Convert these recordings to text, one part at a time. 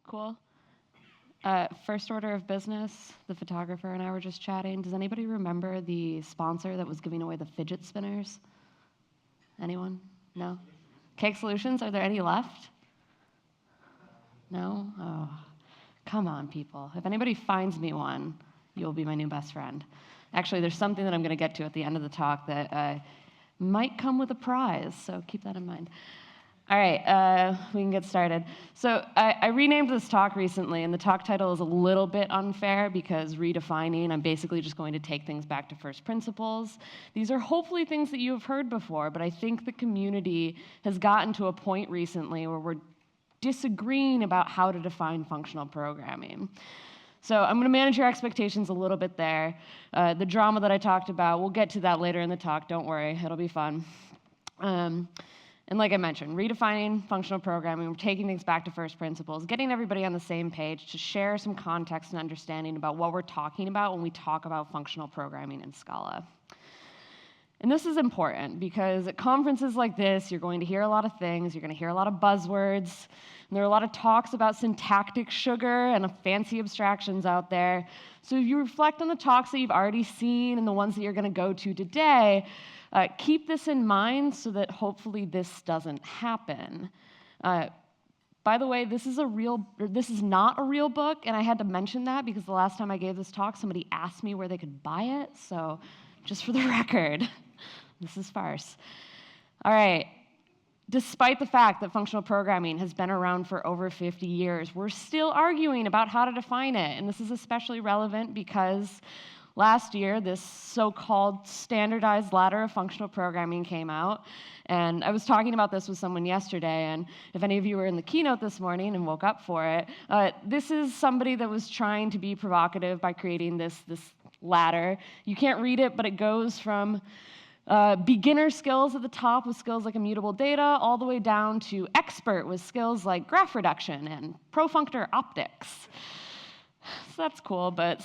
Cool. First order of business, the photographer and I were just chatting. Does anybody remember the sponsor that was giving away the fidget spinners? Anyone? No? Cake Solutions, are there any left? No? Oh, come on, people. If anybody finds me one, you'll be my new best friend. Actually, there's something that I'm going to get to at the end of the talk that might come with a prize, so keep that in mind. All right, we can get started. So I renamed this talk recently, and the talk title is a little bit unfair because redefining, I'm basically just going to take things back to first principles. These are hopefully things that you have heard before, but I think the community has gotten to a point recently where we're disagreeing about how to define functional programming. So I'm going to manage your expectations a little bit there. The drama that I talked about, we'll get to that later in the talk. Don't worry, it'll be fun. And like I mentioned, redefining functional programming, we're taking things back to first principles, getting everybody on the same page to share some context and understanding about what we're talking about when we talk about functional programming in Scala. And this is important because at conferences like this, you're going to hear a lot of things, you're going to hear a lot of buzzwords, and there are a lot of talks about syntactic sugar and fancy abstractions out there. So if you reflect on the talks that you've already seen and the ones that you're going to go to today, keep this in mind so that hopefully this doesn't happen. By the way, this is not a real book, and I had to mention that because the last time I gave this talk, somebody asked me where they could buy it, so just for the record, this is farce. All right, despite the fact that functional programming has been around for over 50 years, we're still arguing about how to define it, and this is especially relevant because last year, this so-called standardized ladder of functional programming came out, and I was talking about this with someone yesterday, and if any of you were in the keynote this morning and woke up for it, this is somebody that was trying to be provocative by creating this ladder. You can't read it, but it goes from beginner skills at the top with skills like immutable data, all the way down to expert with skills like graph reduction and profunctor optics. So that's cool, but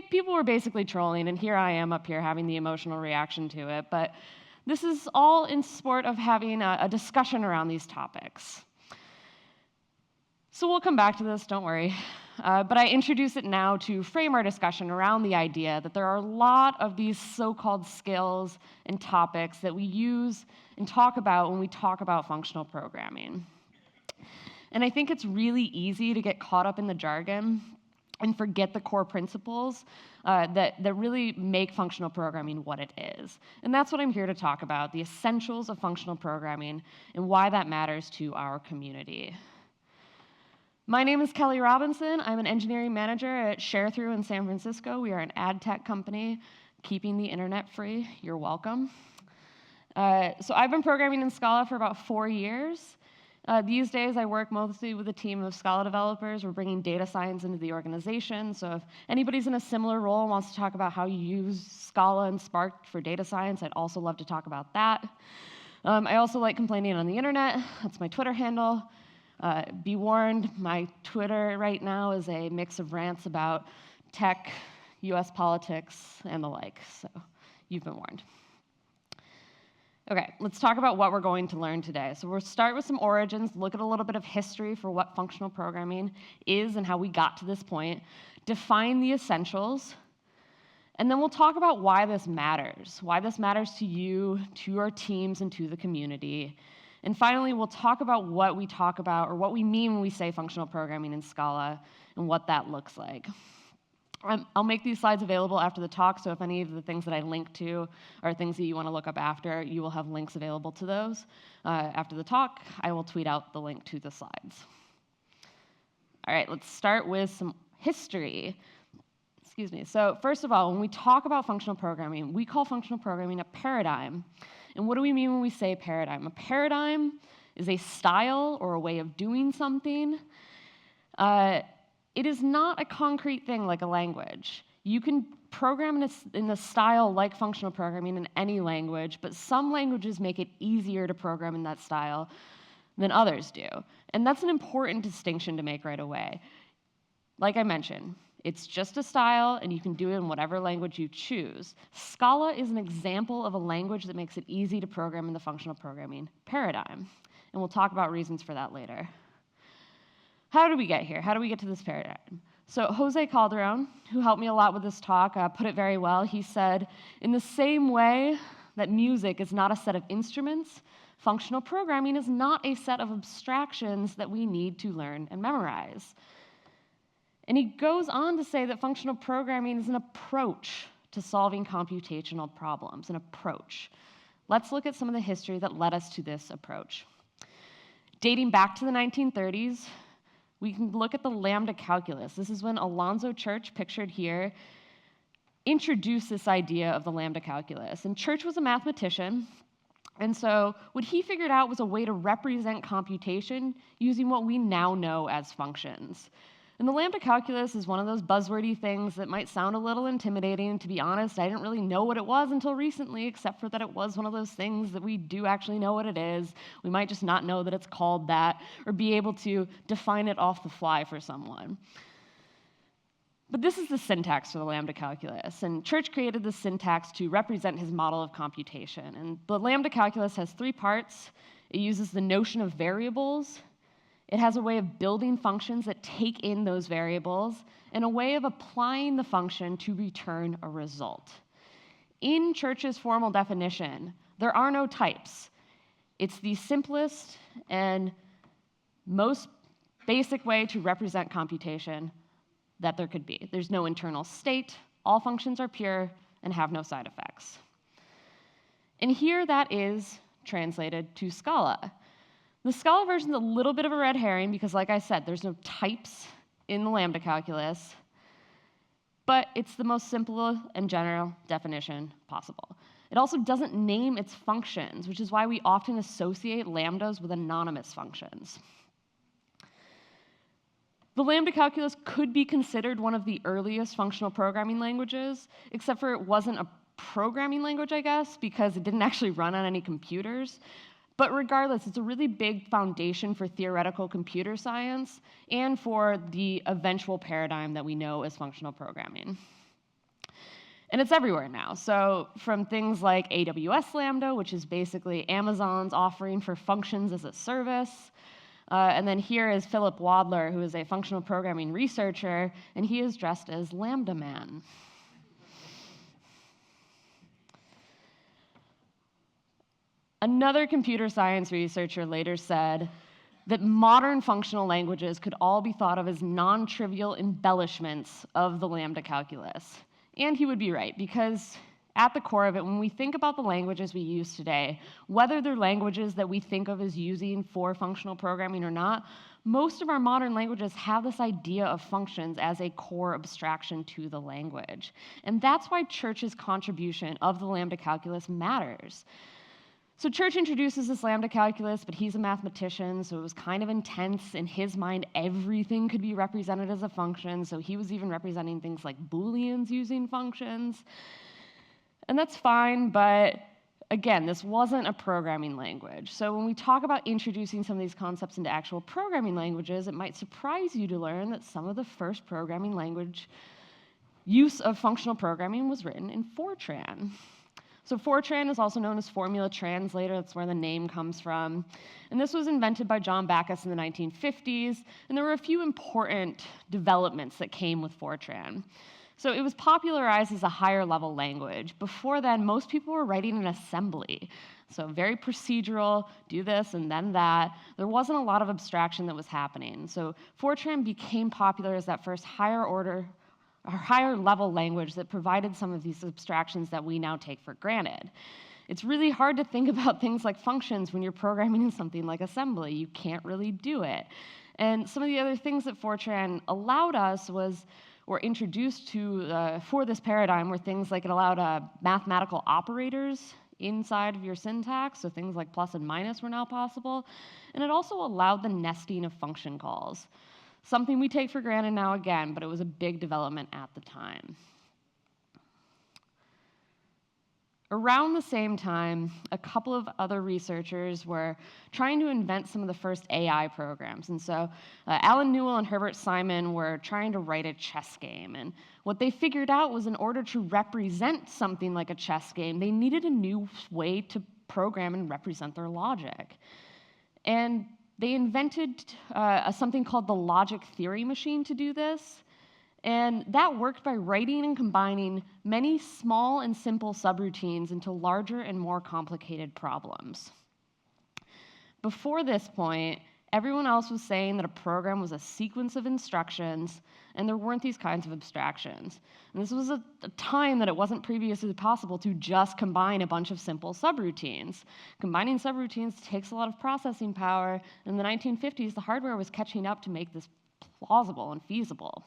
people were basically trolling, and here I am up here having the emotional reaction to it. But this is all in support of having a discussion around these topics. So we'll come back to this, don't worry. But I introduce it now to frame our discussion around the idea that there are a lot of these so-called skills and topics that we use and talk about when we talk about functional programming. And I think it's really easy to get caught up in the jargon and forget the core principles that really make functional programming what it is. And that's what I'm here to talk about, the essentials of functional programming and why that matters to our community. My name is Kelley Robinson. I'm an engineering manager at ShareThrough in San Francisco. We are an ad tech company keeping the internet free. You're welcome. So I've been programming in Scala for about 4 years. These days, I work mostly with a team of Scala developers. We're bringing data science into the organization. So if anybody's in a similar role and wants to talk about how you use Scala and Spark for data science, I'd also love to talk about that. I also like complaining on the internet. That's my Twitter handle. Be warned, my Twitter right now is a mix of rants about tech, US politics, and the like. So you've been warned. Okay, let's talk about what we're going to learn today. So we'll start with some origins, look at a little bit of history for what functional programming is and how we got to this point, define the essentials, and then we'll talk about why this matters to you, to your teams, and to the community. And finally, we'll talk about what we talk about or what we mean when we say functional programming in Scala and what that looks like. I'll make these slides available after the talk, so if any of the things that I link to are things that you want to look up after, you will have links available to those. After the talk, I will tweet out the link to the slides. All right, let's start with some history. Excuse me. So first of all, when we talk about functional programming, we call functional programming a paradigm. And what do we mean when we say paradigm? A paradigm is a style or a way of doing something. It is not a concrete thing like a language. You can program in a style like functional programming in any language, but some languages make it easier to program in that style than others do. And that's an important distinction to make right away. Like I mentioned, it's just a style, and you can do it in whatever language you choose. Scala is an example of a language that makes it easy to program in the functional programming paradigm. And we'll talk about reasons for that later. how did we get here? How do we get to this paradigm? So Jose Calderon, who helped me a lot with this talk, put it very well. He said, in the same way that music is not a set of instruments, functional programming is not a set of abstractions that we need to learn and memorize. And he goes on to say that functional programming is an approach to solving computational problems, an approach. Let's look at some of the history that led us to this approach. Dating back to the 1930s, we can look at the Lambda Calculus. This is when Alonzo Church, pictured here, introduced this idea of the Lambda Calculus. And Church was a mathematician, and so what he figured out was a way to represent computation using what we now know as functions. And the Lambda Calculus is one of those buzzwordy things that might sound a little intimidating. To be honest, I didn't really know what it was until recently, except for that it was one of those things that we do actually know what it is. We might just not know that it's called that, or be able to define it off the fly for someone. But this is the syntax for the Lambda Calculus, and Church created this syntax to represent his model of computation. And the Lambda Calculus has 3 parts. It uses the notion of variables. It has a way of building functions that take in those variables, and a way of applying the function to return a result. In Church's formal definition, there are no types. It's the simplest and most basic way to represent computation that there could be. There's no internal state. All functions are pure and have no side effects. And here that is translated to Scala. The Scala version is a little bit of a red herring because, like I said, there's no types in the Lambda Calculus, but it's the most simple and general definition possible. It also doesn't name its functions, which is why we often associate lambdas with anonymous functions. The Lambda Calculus could be considered one of the earliest functional programming languages, except for it wasn't a programming language, I guess, because it didn't actually run on any computers. But regardless, it's a really big foundation for theoretical computer science and for the eventual paradigm that we know as functional programming. And it's everywhere now. So from things like AWS Lambda, which is basically Amazon's offering for functions as a service. And then here is Philip Wadler, who is a functional programming researcher, and he is dressed as Lambda Man. Another computer science researcher later said that modern functional languages could all be thought of as non-trivial embellishments of the Lambda Calculus. And he would be right, because at the core of it, when we think about the languages we use today, whether they're languages that we think of as using for functional programming or not, most of our modern languages have this idea of functions as a core abstraction to the language. And that's why Church's contribution of the Lambda Calculus matters. So Church introduces this Lambda Calculus, but he's a mathematician, so it was kind of intense. In his mind, everything could be represented as a function, so he was even representing things like Booleans using functions. And that's fine, but again, this wasn't a programming language. So when we talk about introducing some of these concepts into actual programming languages, it might surprise you to learn that some of the first programming language use of functional programming was written in Fortran. So Fortran is also known as Formula Translator. That's where the name comes from. And this was invented by John Backus in the 1950s. And there were a few important developments that came with Fortran. So it was popularized as a higher level language. Before then, most people were writing in assembly. So very procedural, do this and then that. There wasn't a lot of abstraction that was happening. So Fortran became popular as that first higher level language that provided some of these abstractions that we now take for granted. It's really hard to think about things like functions when you're programming in something like assembly. You can't really do it. And some of the other things that Fortran allowed us were introduced to for this paradigm were things like it allowed mathematical operators inside of your syntax, so things like plus and minus were now possible. And it also allowed the nesting of function calls. Something we take for granted now again, but it was a big development at the time. Around the same time, a couple of other researchers were trying to invent some of the first AI programs. And so Alan Newell and Herbert Simon were trying to write a chess game. And what they figured out was in order to represent something like a chess game, they needed a new way to program and represent their logic. And They invented something called the logic theory machine to do this. And that worked by writing and combining many small and simple subroutines into larger and more complicated problems. Before this point, everyone else was saying that a program was a sequence of instructions, and there weren't these kinds of abstractions. And this was a time that it wasn't previously possible to just combine a bunch of simple subroutines. Combining subroutines takes a lot of processing power. In the 1950s, the hardware was catching up to make this plausible and feasible.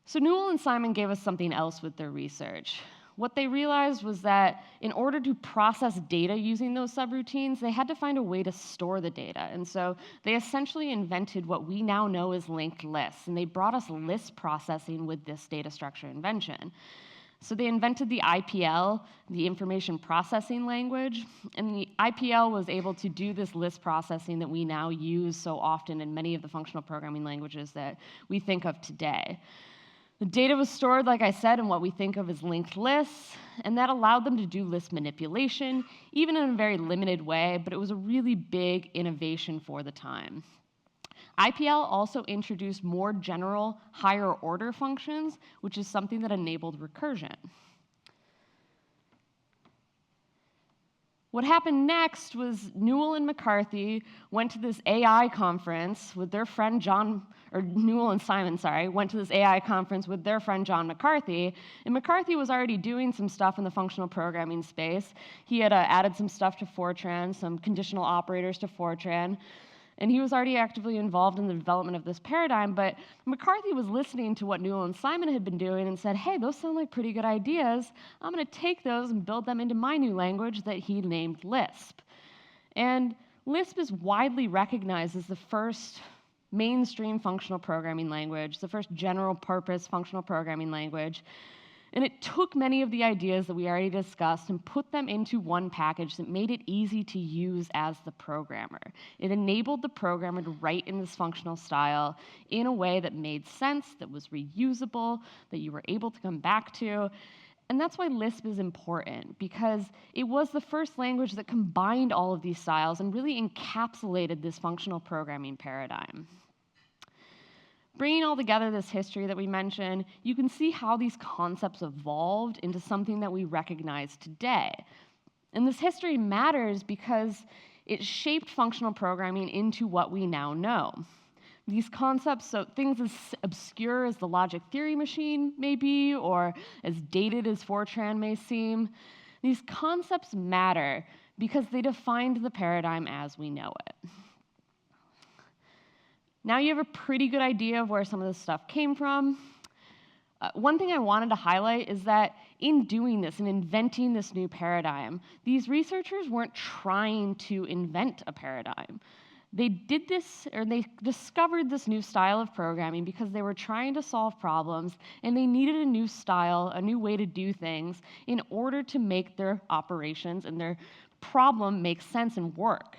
So Newell and Simon gave us something else with their research. What they realized was that in order to process data using those subroutines, they had to find a way to store the data. And so they essentially invented what we now know as linked lists. And they brought us Lisp processing with this data structure invention. So they invented the IPL, the information processing language. And the IPL was able to do this Lisp processing that we now use so often in many of the functional programming languages that we think of today. The data was stored, like I said, in what we think of as linked lists, and that allowed them to do list manipulation, even in a very limited way, but it was a really big innovation for the time. IPL also introduced more general, higher order functions, which is something that enabled recursion. What happened next was Newell and McCarthy went to this AI conference with their friend Newell and Simon, went to this AI conference with their friend John McCarthy, and McCarthy was already doing some stuff in the functional programming space. He had added some stuff to Fortran, some conditional operators to Fortran, and he was already actively involved in the development of this paradigm, but McCarthy was listening to what Newell and Simon had been doing and said, hey, those sound like pretty good ideas. I'm going to take those and build them into my new language that he named Lisp. And Lisp is widely recognized as the first mainstream functional programming language, the first general purpose functional programming language. And it took many of the ideas that we already discussed and put them into one package that made it easy to use as the programmer. It enabled the programmer to write in this functional style in a way that made sense, that was reusable, that you were able to come back to. And that's why Lisp is important, because it was the first language that combined all of these styles and really encapsulated this functional programming paradigm. Bringing all together this history that we mentioned, you can see how these concepts evolved into something that we recognize today. And this history matters because it shaped functional programming into what we now know. These concepts, so things as obscure as the logic theory machine may be, or as dated as Fortran may seem, these concepts matter because they defined the paradigm as we know it. Now you have a pretty good idea of where some of this stuff came from. One thing I wanted to highlight is that in doing this and inventing this new paradigm, these researchers weren't trying to invent a paradigm. They did this, or they discovered this new style of programming because they were trying to solve problems and they needed a new style, a new way to do things in order to make their operations and their problem make sense and work.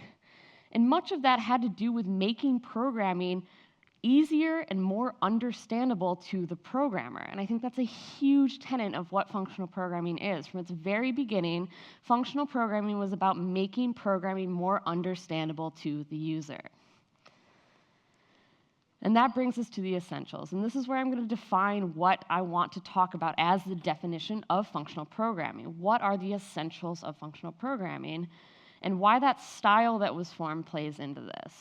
And much of that had to do with making programming easier and more understandable to the programmer. And I think that's a huge tenet of what functional programming is. From its very beginning, functional programming was about making programming more understandable to the user. And that brings us to the essentials. And this is where I'm going to define what I want to talk about as the definition of functional programming. What are the essentials of functional programming? And why that style that was formed plays into this.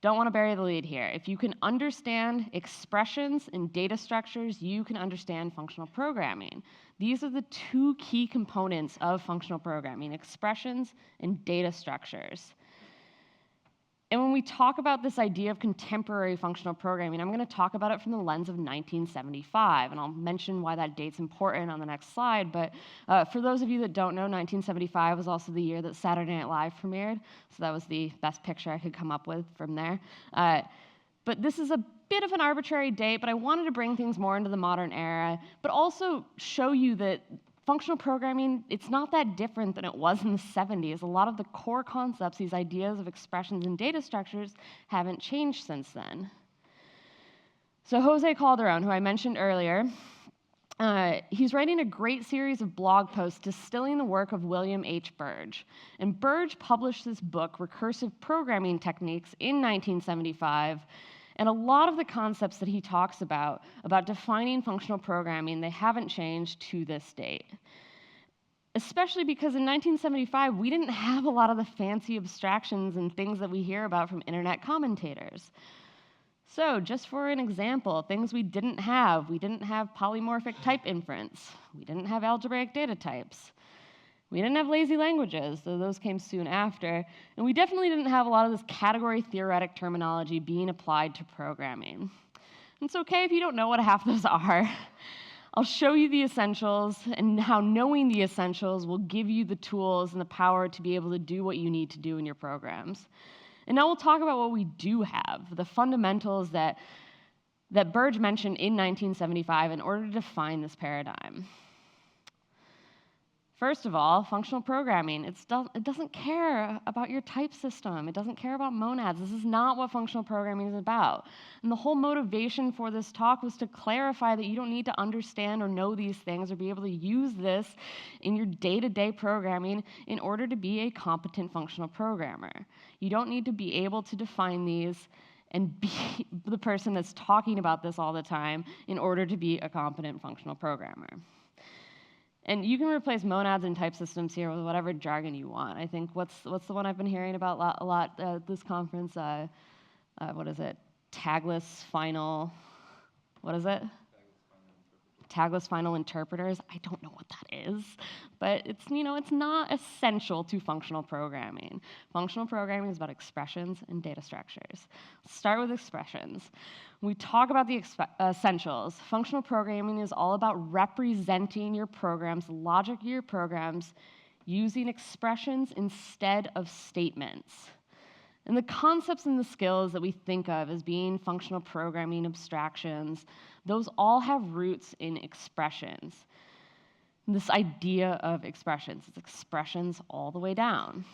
Don't want to bury the lead here. If you can understand expressions and data structures, you can understand functional programming. These are the two key components of functional programming, expressions and data structures. And when we talk about this idea of contemporary functional programming, I'm going to talk about it from the lens of 1975, and I'll mention why that date's important on the next slide. But for those of you that don't know, 1975 was also the year that Saturday Night Live premiered, so that was the best picture I could come up with from there. But this is a bit of an arbitrary date, but I wanted to bring things more into the modern era, but also show you that functional programming, it's not that different than it was in the 70s. A lot of the core concepts, these ideas of expressions and data structures, haven't changed since then. So Jose Calderon, who I mentioned earlier, He's writing a great series of blog posts distilling the work of William H. Burge. And Burge published this book, Recursive Programming Techniques, in 1975. And a lot of the concepts that he talks about defining functional programming, they haven't changed to this date. Especially because in 1975, we didn't have a lot of the fancy abstractions and things that we hear about from internet commentators. So just for an example, things we didn't have polymorphic type inference. We didn't have algebraic data types. We didn't have lazy languages, though those came soon after. And we definitely didn't have a lot of this category theoretic terminology being applied to programming. It's okay if you don't know what half those are. I'll show you the essentials and how knowing the essentials will give you the tools and the power to be able to do what you need to do in your programs. And now we'll talk about what we do have, the fundamentals that Burge mentioned in 1975 in order to define this paradigm. First of all, functional programming. It doesn't care about your type system. It doesn't care about monads. This is not what functional programming is about. And the whole motivation for this talk was to clarify that you don't need to understand or know these things or be able to use this in your day-to-day programming in order to be a competent functional programmer. You don't need to be able to define these and be the person that's talking about this all the time in order to be a competent functional programmer. And you can replace monads and type systems here with whatever jargon you want. I think what's the one I've been hearing about a lot at this conference? What is it? Tagless final. What is it? Tagless final interpreters. I don't know what that is, but it's not essential to functional programming. Functional programming is about expressions and data structures. Let's start with expressions. When we talk about the essentials, functional programming is all about representing your programs, the logic of your programs, using expressions instead of statements. And the concepts and the skills that we think of as being functional programming abstractions, those all have roots in expressions. And this idea of expressions, it's expressions all the way down.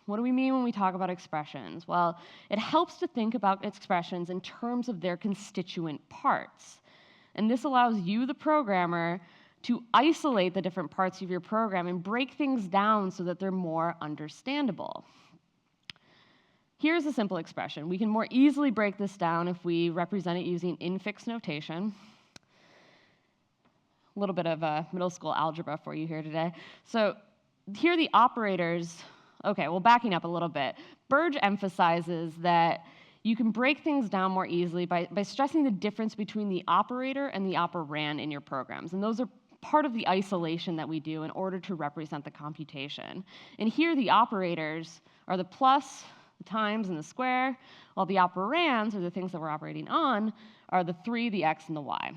What do we mean when we talk about expressions? Well, it helps to think about expressions in terms of their constituent parts. And this allows you, the programmer, to isolate the different parts of your program and break things down so that they're more understandable. Here's a simple expression. We can more easily break this down if we represent it using infix notation. A little bit of middle school algebra for you here today. So here are the operators. Okay, well, backing up a little bit. Burge emphasizes that you can break things down more easily by stressing the difference between the operator and the operand in your programs. And those are part of the isolation that we do in order to represent the computation. And here the operators are the plus, the times, and the square, while the operands, or the things that we're operating on, are the 3, the x, and the y.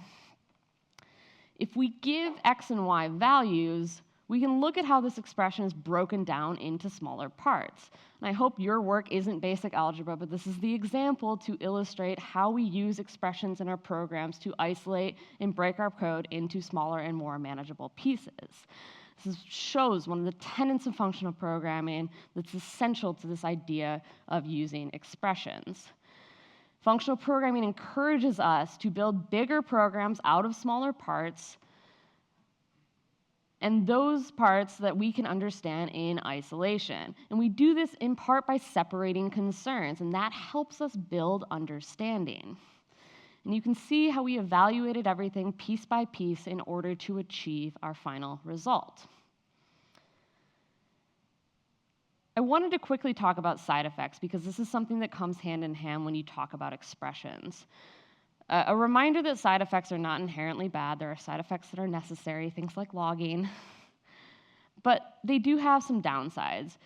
If we give x and y values, we can look at how this expression is broken down into smaller parts. And I hope your work isn't basic algebra, but this is the example to illustrate how we use expressions in our programs to isolate and break our code into smaller and more manageable pieces. This shows one of the tenets of functional programming that's essential to this idea of using expressions. Functional programming encourages us to build bigger programs out of smaller parts, and those parts that we can understand in isolation. And we do this in part by separating concerns, and that helps us build understanding. And you can see how we evaluated everything piece by piece in order to achieve our final result. I wanted to quickly talk about side effects because this is something that comes hand in hand when you talk about expressions. A reminder that side effects are not inherently bad. There are side effects that are necessary, things like logging. But they do have some downsides.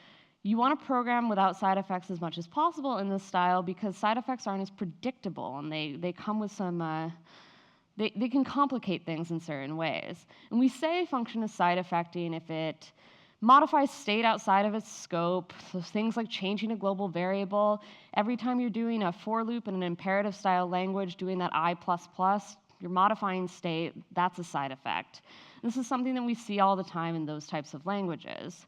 You want to program without side effects as much as possible in this style because side effects aren't as predictable, and they come with some, they can complicate things in certain ways. And we say a function is side effecting if it modifies state outside of its scope, so things like changing a global variable. Every time you're doing a for loop in an imperative style language, doing that I++, you're modifying state, that's a side effect. This is something that we see all the time in those types of languages.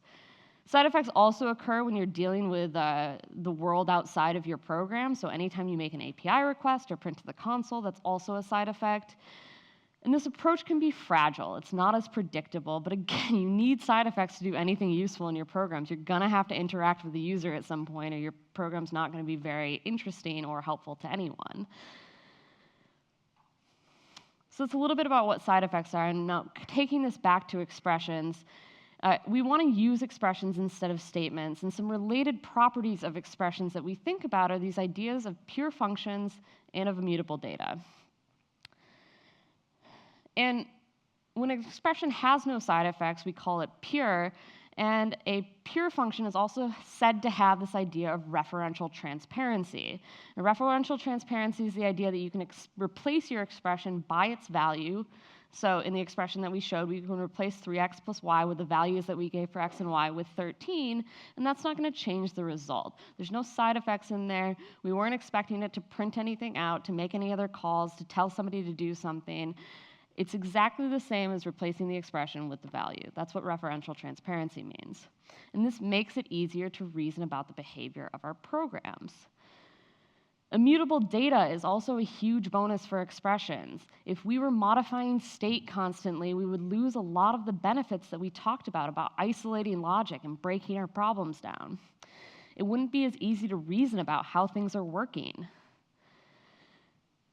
Side effects also occur when you're dealing with the world outside of your program, so anytime you make an API request or print to the console, that's also a side effect. And this approach can be fragile. It's not as predictable, but again, you need side effects to do anything useful in your programs. You're gonna have to interact with the user at some point, or your program's not gonna be very interesting or helpful to anyone. So it's a little bit about what side effects are, and now taking this back to expressions, we want to use expressions instead of statements, and some related properties of expressions that we think about are these ideas of pure functions and of immutable data. And when an expression has no side effects, we call it pure, and a pure function is also said to have this idea of referential transparency. And referential transparency is the idea that you can replace your expression by its value. So in the expression that we showed, we can replace 3x plus y with the values that we gave for x and y with 13, and that's not going to change the result. There's no side effects in there. We weren't expecting it to print anything out, to make any other calls, to tell somebody to do something. It's exactly the same as replacing the expression with the value. That's what referential transparency means. And this makes it easier to reason about the behavior of our programs. Immutable data is also a huge bonus for expressions. If we were modifying state constantly, we would lose a lot of the benefits that we talked about isolating logic and breaking our problems down. It wouldn't be as easy to reason about how things are working.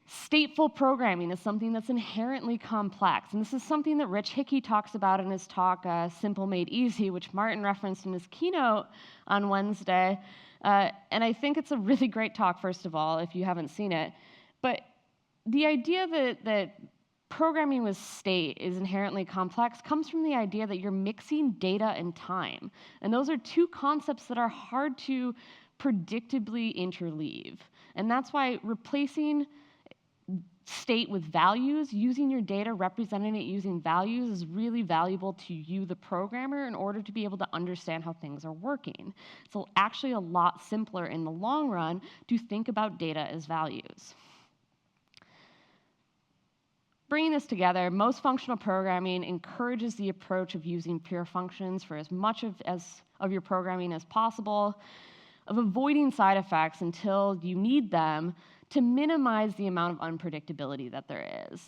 Stateful programming is something that's inherently complex, and this is something that Rich Hickey talks about in his talk, Simple Made Easy, which Martin referenced in his keynote on Wednesday. And I think it's a really great talk, first of all, if you haven't seen it. But the idea that programming with state is inherently complex comes from the idea that you're mixing data and time. And those are two concepts that are hard to predictably interleave. And that's why replacing state with values, using your data, representing it using values is really valuable to you, the programmer, in order to be able to understand how things are working. It's actually a lot simpler in the long run to think about data as values. Bringing this together, most functional programming encourages the approach of using pure functions for as much of your programming as possible, of avoiding side effects until you need them, to minimize the amount of unpredictability that there is.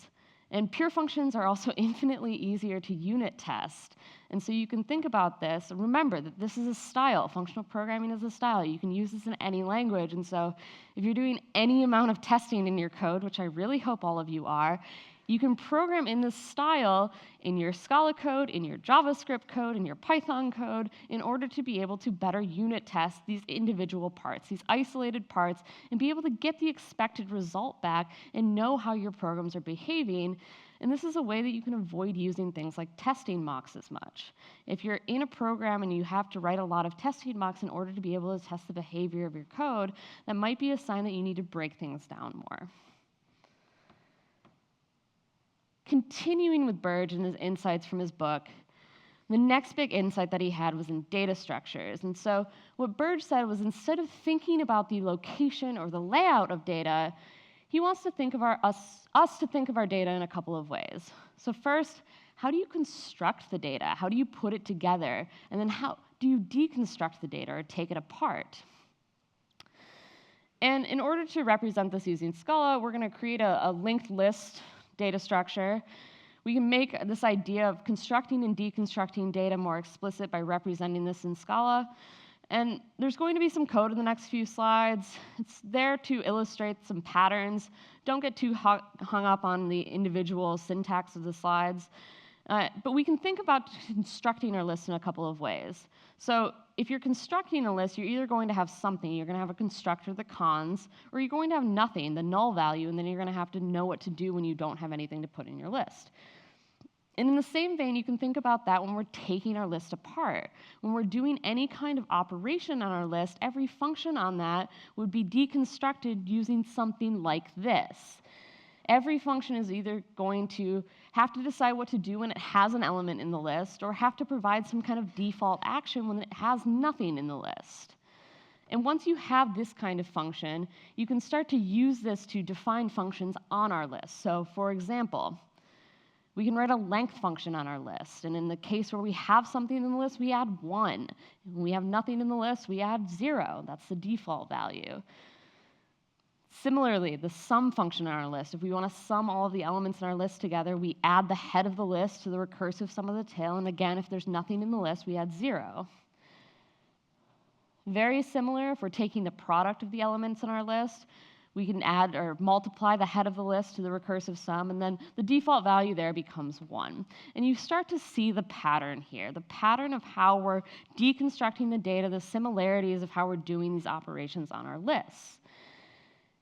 And pure functions are also infinitely easier to unit test. And so you can think about this, and remember that this is a style. Functional programming is a style. You can use this in any language. And so if you're doing any amount of testing in your code, which I really hope all of you are, you can program in this style in your Scala code, in your JavaScript code, in your Python code, in order to be able to better unit test these individual parts, these isolated parts, and be able to get the expected result back and know how your programs are behaving. And this is a way that you can avoid using things like testing mocks as much. If you're in a program and you have to write a lot of testing mocks in order to be able to test the behavior of your code, that might be a sign that you need to break things down more. Continuing with Burge and his insights from his book, the next big insight that he had was in data structures. And so what Burge said was, instead of thinking about the location or the layout of data, he wants to think of us to think of our data in a couple of ways. So first, how do you construct the data? How do you put it together? And then how do you deconstruct the data or take it apart? And in order to represent this using Scala, we're going to create a linked list data structure. We can make this idea of constructing and deconstructing data more explicit by representing this in Scala. And there's going to be some code in the next few slides. It's there to illustrate some patterns. Don't get too hung up on the individual syntax of the slides. But we can think about constructing our list in a couple of ways. So if you're constructing a list, you're either going to have something. You're going to have a constructor, the cons, or you're going to have nothing, the null value, and then you're going to have to know what to do when you don't have anything to put in your list. And in the same vein, you can think about that when we're taking our list apart. When we're doing any kind of operation on our list, every function on that would be deconstructed using something like this. Every function is either going to have to decide what to do when it has an element in the list, or have to provide some kind of default action when it has nothing in the list. And once you have this kind of function, you can start to use this to define functions on our list. So for example, we can write a length function on our list. And in the case where we have something in the list, we add 1. When we have nothing in the list, we add 0. That's the default value. Similarly, the sum function in our list, if we want to sum all of the elements in our list together, we add the head of the list to the recursive sum of the tail, and again, if there's nothing in the list, we add 0. Very similar, if we're taking the product of the elements in our list, we can add or multiply the head of the list to the recursive sum, and then the default value there becomes 1. And you start to see the pattern here, the pattern of how we're deconstructing the data, the similarities of how we're doing these operations on our lists.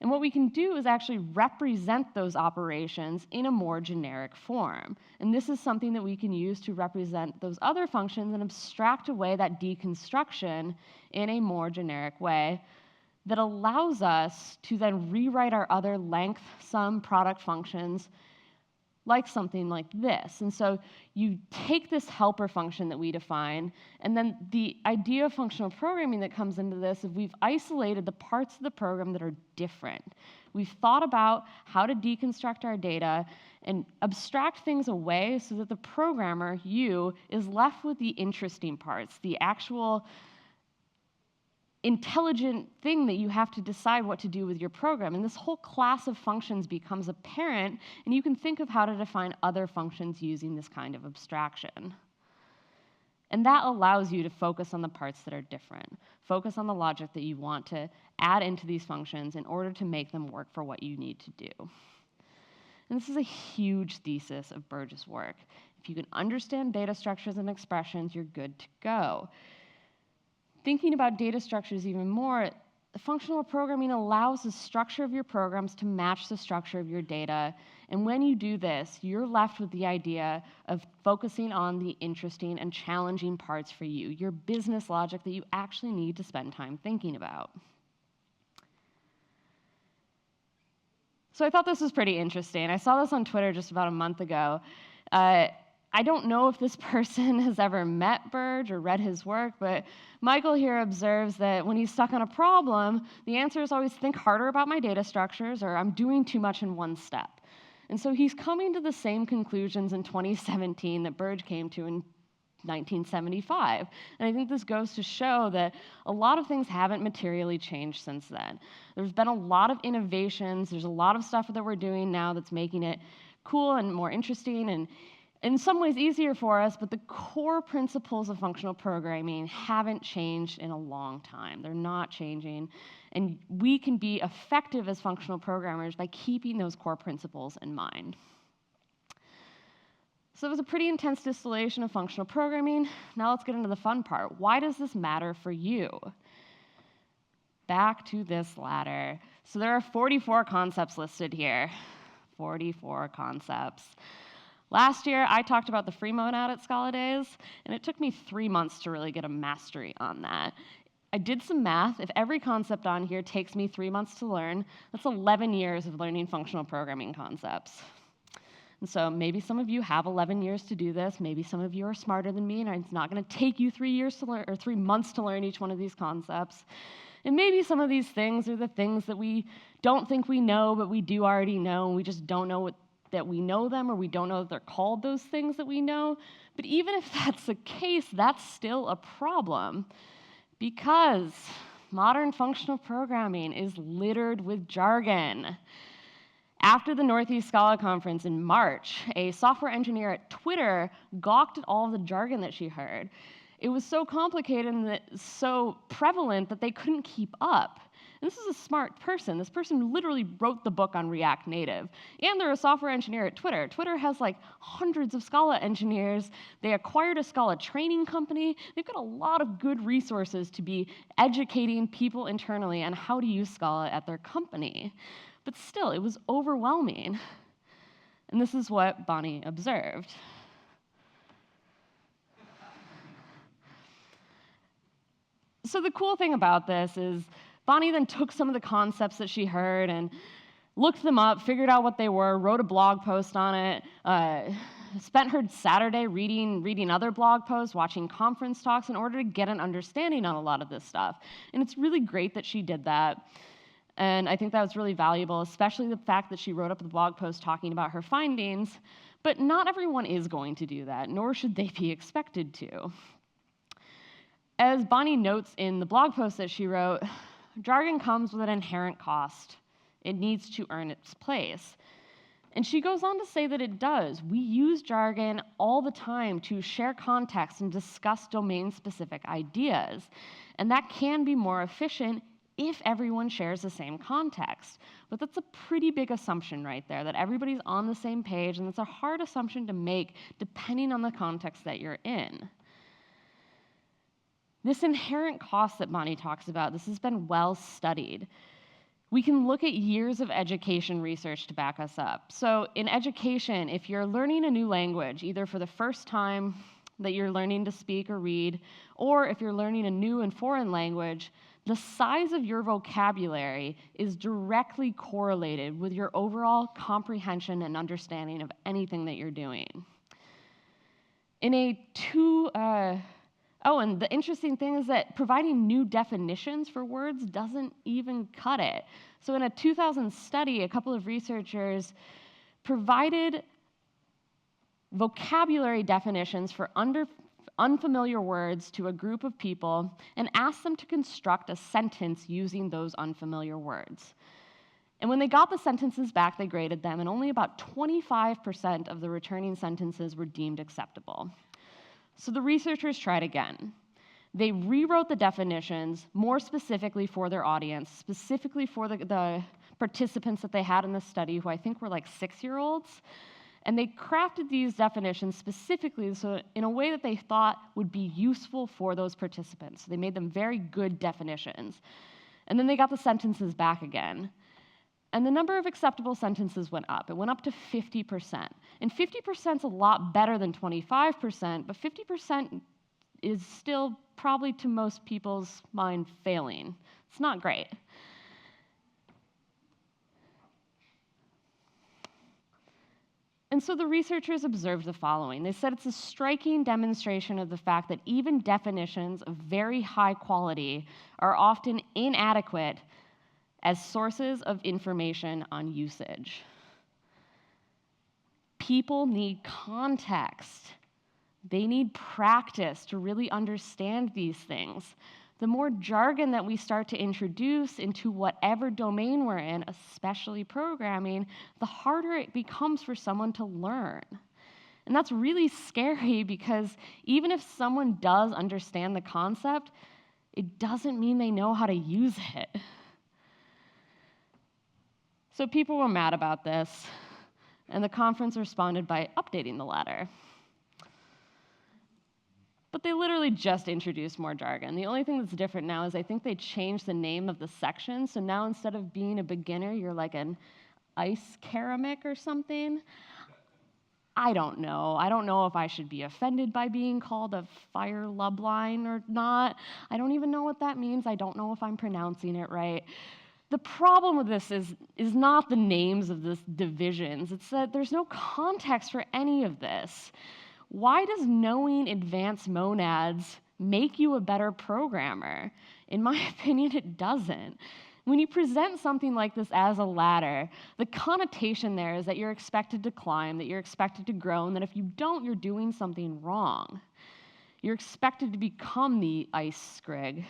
And what we can do is actually represent those operations in a more generic form. And this is something that we can use to represent those other functions and abstract away that deconstruction in a more generic way that allows us to then rewrite our other length, sum, product functions like something like this. And so you take this helper function that we define, and then the idea of functional programming that comes into this is we've isolated the parts of the program that are different. We've thought about how to deconstruct our data and abstract things away so that the programmer, you, is left with the interesting parts, the actual intelligent thing that you have to decide what to do with your program. And this whole class of functions becomes apparent, and you can think of how to define other functions using this kind of abstraction. And that allows you to focus on the parts that are different. Focus on the logic that you want to add into these functions in order to make them work for what you need to do. And this is a huge thesis of Burge's work. If you can understand data structures and expressions, you're good to go. Thinking about data structures even more, functional programming allows the structure of your programs to match the structure of your data. And when you do this, you're left with the idea of focusing on the interesting and challenging parts for you, your business logic that you actually need to spend time thinking about. So I thought this was pretty interesting. I saw this on Twitter just about a month ago. I don't know if this person has ever met Burge or read his work, but Michael here observes that when he's stuck on a problem, the answer is always think harder about my data structures, or I'm doing too much in one step. And so he's coming to the same conclusions in 2017 that Burge came to in 1975. And I think this goes to show that a lot of things haven't materially changed since then. There's been a lot of innovations. There's a lot of stuff that we're doing now that's making it cool and more interesting and in some ways easier for us, but the core principles of functional programming haven't changed in a long time. They're not changing, and we can be effective as functional programmers by keeping those core principles in mind. So it was a pretty intense distillation of functional programming. Now let's get into the fun part. Why does this matter for you? Back to this ladder. So there are 44 concepts listed here. 44 concepts. Last year, I talked about the free monad at Scala Days, and it took me 3 months to really get a mastery on that. I did some math. If every concept on here takes me 3 months to learn, that's 11 years of learning functional programming concepts. And so maybe some of you have 11 years to do this. Maybe some of you are smarter than me, and it's not going to take you 3 years to learn, or 3 months to learn each one of these concepts. And maybe some of these things are the things that we don't think we know, but we do already know, and we just don't know that we know them, or we don't know that they're called those things that we know. But even if that's the case, that's still a problem, because modern functional programming is littered with jargon. After the Northeast Scala Conference in March, a software engineer at Twitter gawked at all of the jargon that she heard. It was so complicated and so prevalent that they couldn't keep up. And this is a smart person. This person literally wrote the book on React Native. And they're a software engineer at Twitter. Twitter has like hundreds of Scala engineers. They acquired a Scala training company. They've got a lot of good resources to be educating people internally on how to use Scala at their company. But still, it was overwhelming. And this is what Bonnie observed. So the cool thing about this is Bonnie then took some of the concepts that she heard and looked them up, figured out what they were, wrote a blog post on it, spent her Saturday reading other blog posts, watching conference talks in order to get an understanding on a lot of this stuff. And it's really great that she did that. And I think that was really valuable, especially the fact that she wrote up the blog post talking about her findings. But not everyone is going to do that, nor should they be expected to. As Bonnie notes in the blog post that she wrote, jargon comes with an inherent cost. It needs to earn its place. And she goes on to say that it does. We use jargon all the time to share context and discuss domain-specific ideas. And that can be more efficient if everyone shares the same context. But that's a pretty big assumption right there, that everybody's on the same page, and it's a hard assumption to make depending on the context that you're in. This inherent cost that Bonnie talks about, this has been well studied. We can look at years of education research to back us up. So in education, if you're learning a new language, either for the first time that you're learning to speak or read, or if you're learning a new and foreign language, the size of your vocabulary is directly correlated with your overall comprehension and understanding of anything that you're doing. And the interesting thing is that providing new definitions for words doesn't even cut it. So in a 2000 study, a couple of researchers provided vocabulary definitions for unfamiliar words to a group of people and asked them to construct a sentence using those unfamiliar words. And when they got the sentences back, they graded them, and only about 25% of the returning sentences were deemed acceptable. So the researchers tried again. They rewrote the definitions more specifically for their audience, specifically for the participants that they had in the study, who I think were like 6-year-olds. And they crafted these definitions specifically so in a way that they thought would be useful for those participants. So they made them very good definitions. And then they got the sentences back again. And the number of acceptable sentences went up. It went up to 50%. And 50% is a lot better than 25%, but 50% is still probably, to most people's mind, failing. It's not great. And so the researchers observed the following. They said it's a striking demonstration of the fact that even definitions of very high quality are often inadequate as sources of information on usage. People need context. They need practice to really understand these things. The more jargon that we start to introduce into whatever domain we're in, especially programming, the harder it becomes for someone to learn. And that's really scary because even if someone does understand the concept, it doesn't mean they know how to use it. So people were mad about this, and the conference responded by updating the letter. But they literally just introduced more jargon. The only thing that's different now is I think they changed the name of the section, so now instead of being a beginner, you're like an ice ceramic or something. I don't know. I don't know if I should be offended by being called a fire lubline or not. I don't even know what that means. I don't know if I'm pronouncing it right. The problem with this is not the names of the divisions. It's that there's no context for any of this. Why does knowing advanced monads make you a better programmer? In my opinion, it doesn't. When you present something like this as a ladder, the connotation there is that you're expected to climb, that you're expected to grow, and that if you don't, you're doing something wrong. You're expected to become the ice scrig,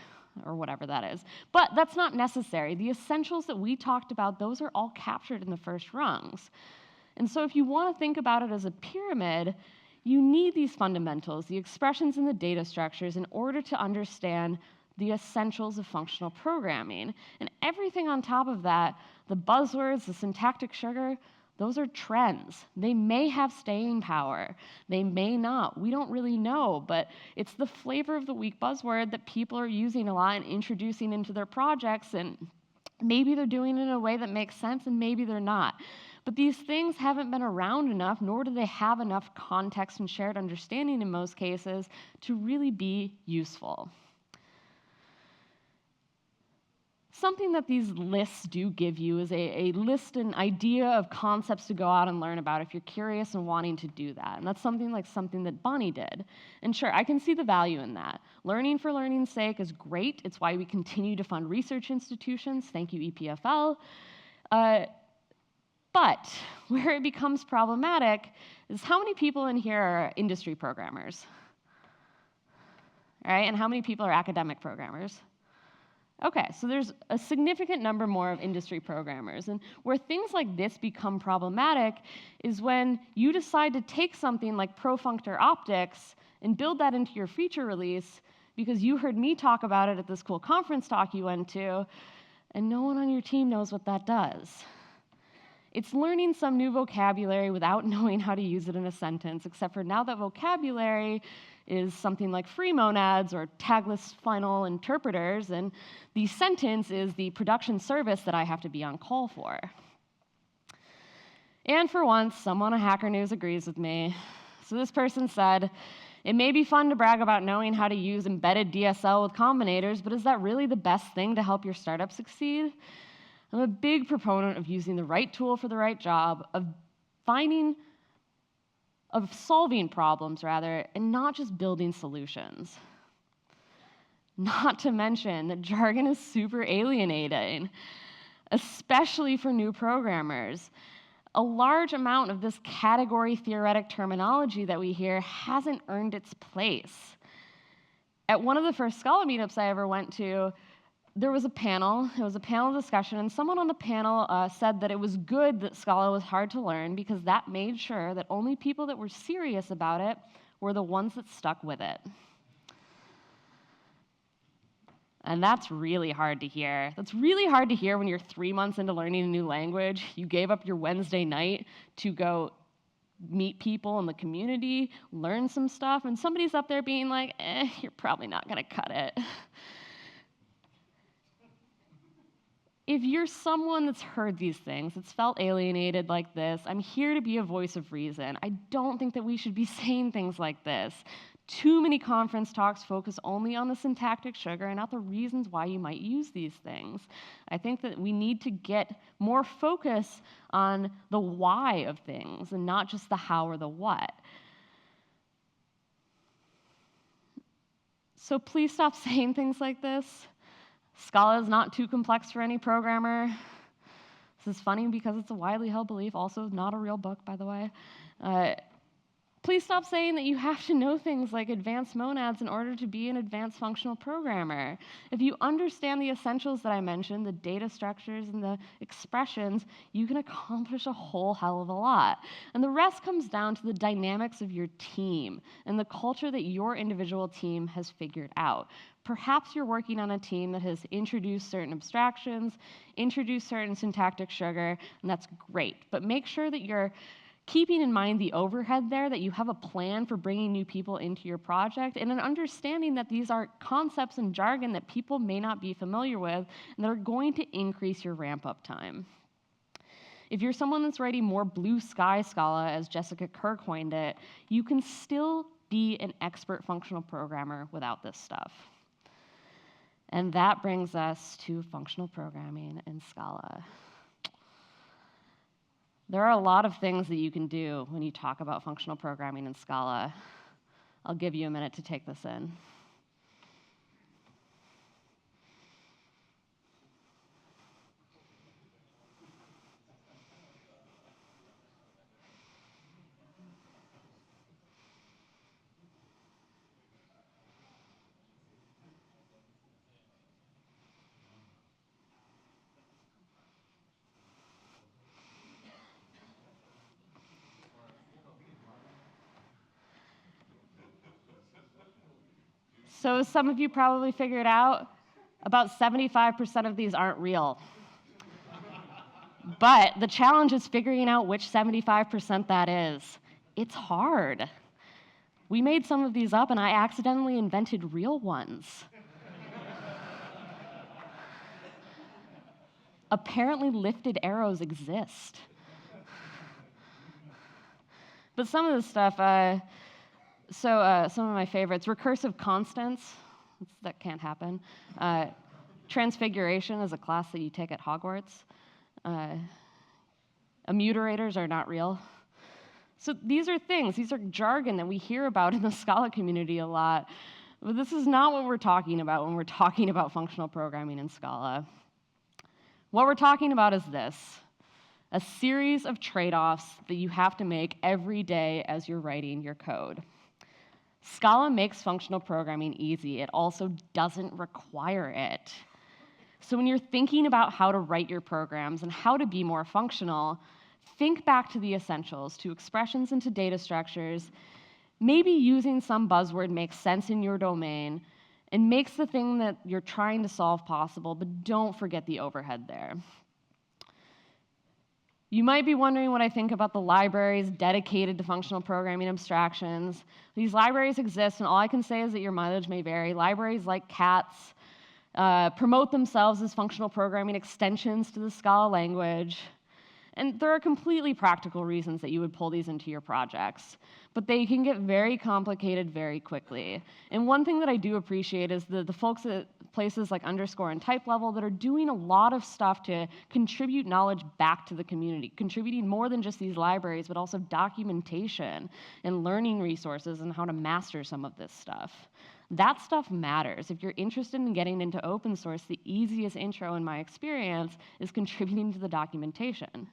or whatever that is. But that's not necessary. The essentials that we talked about, those are all captured in the first rungs. And so if you want to think about it as a pyramid, you need these fundamentals, the expressions and the data structures, in order to understand the essentials of functional programming. And everything on top of that, the buzzwords, the syntactic sugar, those are trends. They may have staying power. They may not. We don't really know, but it's the flavor of the week buzzword that people are using a lot and introducing into their projects, and maybe they're doing it in a way that makes sense, and maybe they're not. But these things haven't been around enough, nor do they have enough context and shared understanding in most cases to really be useful. Something that these lists do give you is a list, an idea of concepts to go out and learn about if you're curious and wanting to do that. And that's something that Bonnie did. And sure, I can see the value in that. Learning for learning's sake is great. It's why we continue to fund research institutions. Thank you, EPFL. But where it becomes problematic is how many people in here are industry programmers? All right, and how many people are academic programmers? Okay, so there's a significant number more of industry programmers, and where things like this become problematic is when you decide to take something like profunctor optics and build that into your feature release because you heard me talk about it at this cool conference talk you went to, and no one on your team knows what that does. It's learning some new vocabulary without knowing how to use it in a sentence, except for now that vocabulary is something like free monads or tagless final interpreters, and the sentence is the production service that I have to be on call for. And for once, someone on Hacker News agrees with me. So this person said, "It may be fun to brag about knowing how to use embedded DSL with combinators, but is that really the best thing to help your startup succeed?" I'm a big proponent of using the right tool for the right job, of solving problems, rather, and not just building solutions. Not to mention that jargon is super alienating, especially for new programmers. A large amount of this category theoretic terminology that we hear hasn't earned its place. At one of the first Scala meetups I ever went to, there was a panel. It was a panel discussion, and someone on the panel said that it was good that Scala was hard to learn because that made sure that only people that were serious about it were the ones that stuck with it. And that's really hard to hear. That's really hard to hear when you're 3 months into learning a new language. You gave up your Wednesday night to go meet people in the community, learn some stuff, and somebody's up there being like, you're probably not going to cut it. If you're someone that's heard these things, that's felt alienated like this, I'm here to be a voice of reason. I don't think that we should be saying things like this. Too many conference talks focus only on the syntactic sugar and not the reasons why you might use these things. I think that we need to get more focus on the why of things and not just the how or the what. So please stop saying things like this. Scala is not too complex for any programmer. This is funny because it's a widely held belief, also not a real book, by the way. Please stop saying that you have to know things like advanced monads in order to be an advanced functional programmer. If you understand the essentials that I mentioned, the data structures and the expressions, you can accomplish a whole hell of a lot. And the rest comes down to the dynamics of your team and the culture that your individual team has figured out. Perhaps you're working on a team that has introduced certain abstractions, introduced certain syntactic sugar, and that's great. But make sure that you're keeping in mind the overhead there, that you have a plan for bringing new people into your project, and an understanding that these are concepts and jargon that people may not be familiar with, and that are going to increase your ramp-up time. If you're someone that's writing more blue sky Scala, as Jessica Kerr coined it, you can still be an expert functional programmer without this stuff. And that brings us to functional programming in Scala. There are a lot of things that you can do when you talk about functional programming in Scala. I'll give you a minute to take this in. So as some of you probably figured out, about 75% of these aren't real. But the challenge is figuring out which 75% that is. It's hard. We made some of these up, and I accidentally invented real ones. Apparently, lifted arrows exist. But some of this stuff, some of my favorites, recursive constants, that can't happen. Transfiguration is a class that you take at Hogwarts. Immutators are not real. So these are things, these are jargon that we hear about in the Scala community a lot. But this is not what we're talking about when we're talking about functional programming in Scala. What we're talking about is this: a series of trade-offs that you have to make every day as you're writing your code. Scala makes functional programming easy. It also doesn't require it. So when you're thinking about how to write your programs and how to be more functional, think back to the essentials, to expressions and to data structures. Maybe using some buzzword makes sense in your domain and makes the thing that you're trying to solve possible, but don't forget the overhead there. You might be wondering what I think about the libraries dedicated to functional programming abstractions. These libraries exist, and all I can say is that your mileage may vary. Libraries like CATS promote themselves as functional programming extensions to the Scala language. And there are completely practical reasons that you would pull these into your projects, but they can get very complicated very quickly. And one thing that I do appreciate is the folks at places like Underscore and Type Level that are doing a lot of stuff to contribute knowledge back to the community, contributing more than just these libraries, but also documentation and learning resources and how to master some of this stuff. That stuff matters. If you're interested in getting into open source, the easiest intro in my experience is contributing to the documentation.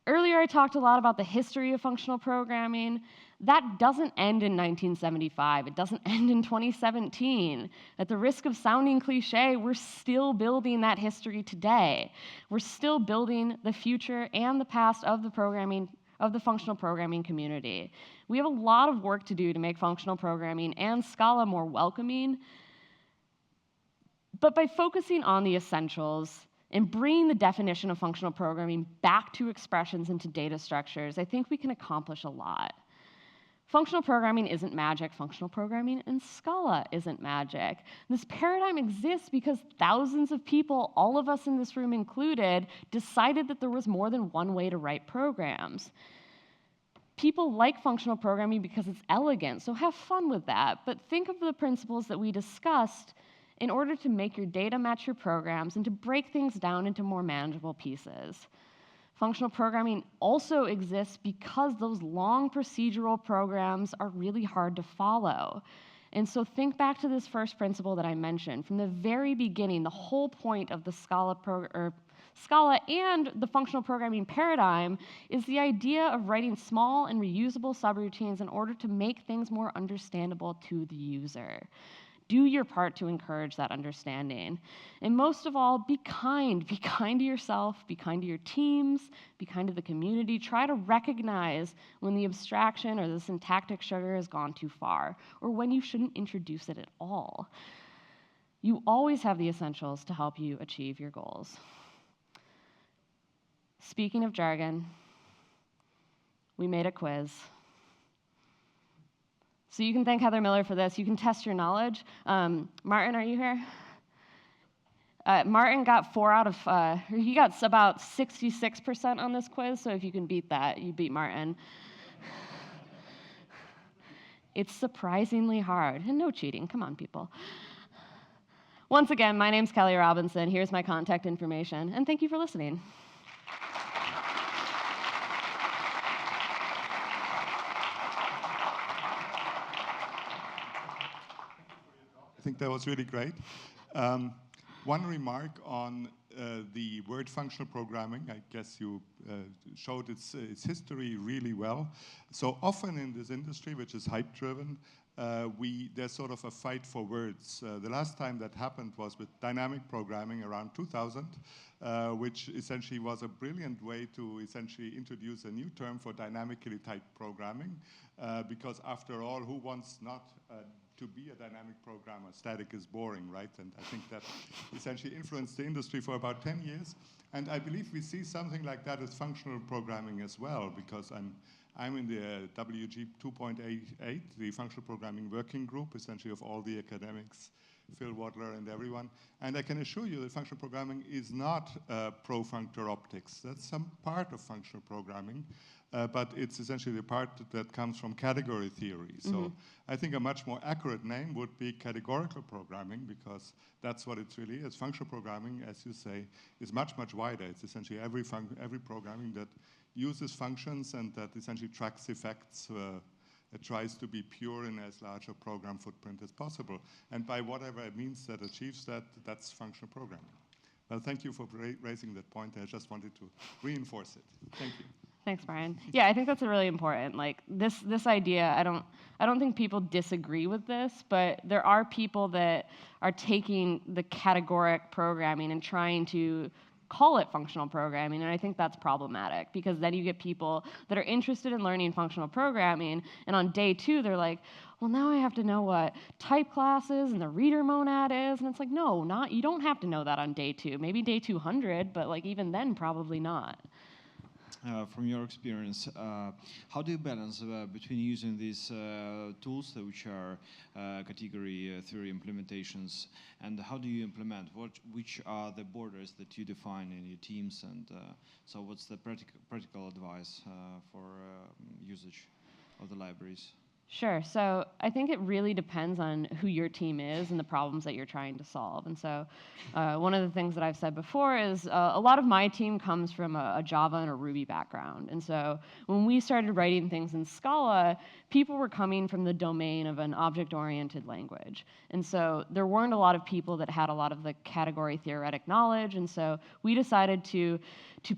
Earlier, I talked a lot about the history of functional programming. That doesn't end in 1975. It doesn't end in 2017. At the risk of sounding cliche, we're still building that history today. We're still building the future and the past of the functional programming community. We have a lot of work to do to make functional programming and Scala more welcoming. But by focusing on the essentials, and bringing the definition of functional programming back to expressions and to data structures, I think we can accomplish a lot. Functional programming isn't magic. Functional programming in Scala isn't magic. This paradigm exists because thousands of people, all of us in this room included, decided that there was more than one way to write programs. People like functional programming because it's elegant, so have fun with that. But think of the principles that we discussed in order to make your data match your programs and to break things down into more manageable pieces. Functional programming also exists because those long procedural programs are really hard to follow. And so think back to this first principle that I mentioned. From the very beginning, the whole point of the Scala and the functional programming paradigm is the idea of writing small and reusable subroutines in order to make things more understandable to the user. Do your part to encourage that understanding. And most of all, be kind. Be kind to yourself, be kind to your teams, be kind to the community. Try to recognize when the abstraction or the syntactic sugar has gone too far, or when you shouldn't introduce it at all. You always have the essentials to help you achieve your goals. Speaking of jargon, we made a quiz. So you can thank Heather Miller for this. You can test your knowledge. Martin, are you here? Martin got he got about 66% on this quiz, so if you can beat that, you beat Martin. It's surprisingly hard, and no cheating. Come on, people. Once again, my name's Kelley Robinson. Here's my contact information, and thank you for listening. I think that was really great. One remark on the word functional programming. I guess you showed its history really well. So often in this industry, which is hype-driven, there's sort of a fight for words. The last time that happened was with dynamic programming around 2000, which essentially was a brilliant way to essentially introduce a new term for dynamically typed programming, because after all, who wants not to be a dynamic programmer? Static is boring, right? And I think that essentially influenced the industry for about 10 years. And I believe we see something like that as functional programming as well, because I'm in the WG 2.88, the functional programming working group, essentially of all the academics, Phil Wadler and everyone. And I can assure you that functional programming is not pro-functor optics. That's some part of functional programming. But it's essentially the part that comes from category theory. So I think a much more accurate name would be categorical programming, because that's what it really is. Functional programming, as you say, is much, much wider. It's essentially every programming that uses functions and that essentially tracks effects. It tries to be pure in as large a program footprint as possible. And by whatever it means that achieves that, that's functional programming. Well, thank you for raising that point. I just wanted to reinforce it. Thank you. Thanks, Brian. Yeah, I think that's a really important. Like this idea, I don't think people disagree with this, but there are people that are taking the categoric programming and trying to call it functional programming, and I think that's problematic because then you get people that are interested in learning functional programming, and on day 2 they're like, well, now I have to know what type class is and the reader monad is, and it's like, no, you don't have to know that on day 2. Maybe day 200, but like even then, probably not. From your experience, how do you balance between using these tools, which are category theory implementations, and how do you implement? Which are the borders that you define in your teams, and so what's the practical advice for usage of the libraries? Sure. So I think it really depends on who your team is and the problems that you're trying to solve. And so one of the things that I've said before is a lot of my team comes from a Java and a Ruby background. And so when we started writing things in Scala, people were coming from the domain of an object-oriented language. And so there weren't a lot of people that had a lot of the category theoretic knowledge. And so we decided to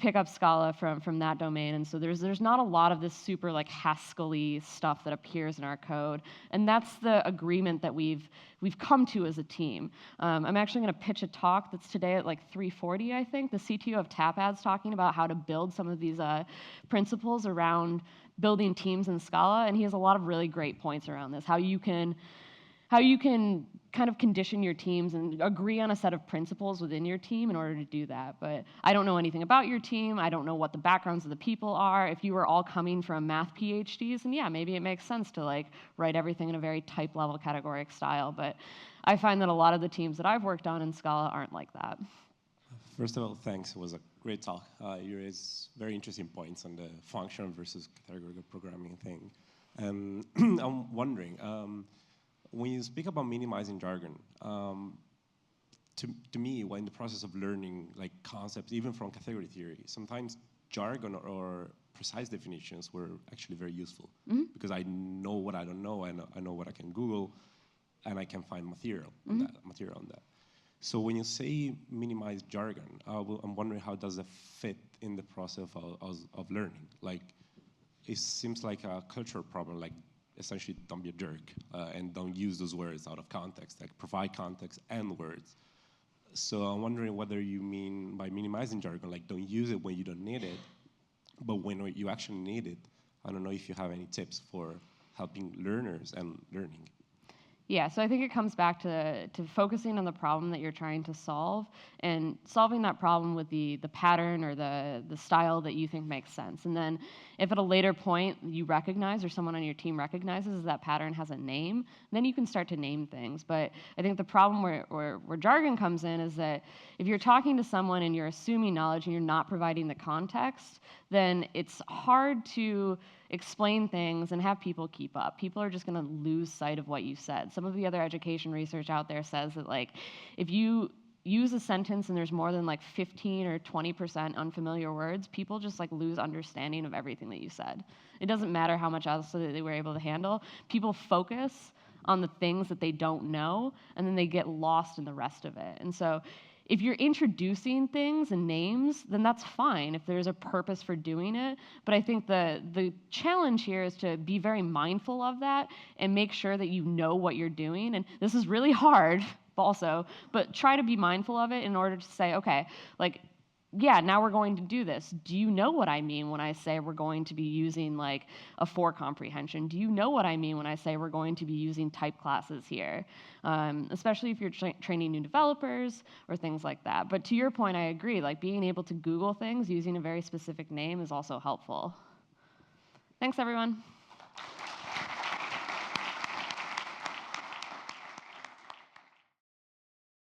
pick up Scala from that domain. And so there's not a lot of this super like Haskell-y stuff that appears in our code. And that's the agreement that we've come to as a team. I'm actually going to pitch a talk that's today at like 3:40, I think. The CTO of TapAd's talking about how to build some of these principles around building teams in Scala, and he has a lot of really great points around this, how you can kind of condition your teams and agree on a set of principles within your team in order to do that. But I don't know anything about your team. I don't know what the backgrounds of the people are. If you were all coming from math PhDs, then yeah, maybe it makes sense to like write everything in a very type level categoric style. But I find that a lot of the teams that I've worked on in Scala aren't like that. First of all, thanks. It was a great talk. You raised very interesting points on the functional versus categorical programming thing. I'm wondering, when you speak about minimizing jargon, to me, when in the process of learning like concepts, even from category theory, sometimes jargon or precise definitions were actually very useful because I know what I don't know, and I know what I can Google, and I can find material on that. So when you say minimize jargon, I'm wondering how does that fit in the process of learning? Like, it seems like a cultural problem, like essentially don't be a jerk and don't use those words out of context, like provide context and words. So I'm wondering whether you mean by minimizing jargon, like don't use it when you don't need it, but when you actually need it, I don't know if you have any tips for helping learners and learning. Yeah, so I think it comes back to focusing on the problem that you're trying to solve and solving that problem with the pattern or the style that you think makes sense. And then if at a later point you recognize or someone on your team recognizes that pattern has a name, then you can start to name things. But I think the problem where jargon comes in is that if you're talking to someone and you're assuming knowledge and you're not providing the context, then it's hard to explain things and have people keep up. People are just going to lose sight of what you said. Some of the other education research out there says that like if you use a sentence and there's more than like 15 or 20% unfamiliar words, people just like lose understanding of everything that you said. It doesn't matter how much else that they were able to handle. People focus on the things that they don't know, and then they get lost in the rest of it. And so if you're introducing things and names, then that's fine if there's a purpose for doing it. But I think the challenge here is to be very mindful of that and make sure that you know what you're doing. And this is really hard also, but try to be mindful of it in order to say, okay, like, yeah, now we're going to do this. Do you know what I mean when I say we're going to be using like a for comprehension? Do you know what I mean when I say we're going to be using type classes here? Especially if you're training new developers or things like that. But to your point, I agree, like being able to Google things using a very specific name is also helpful. Thanks, everyone.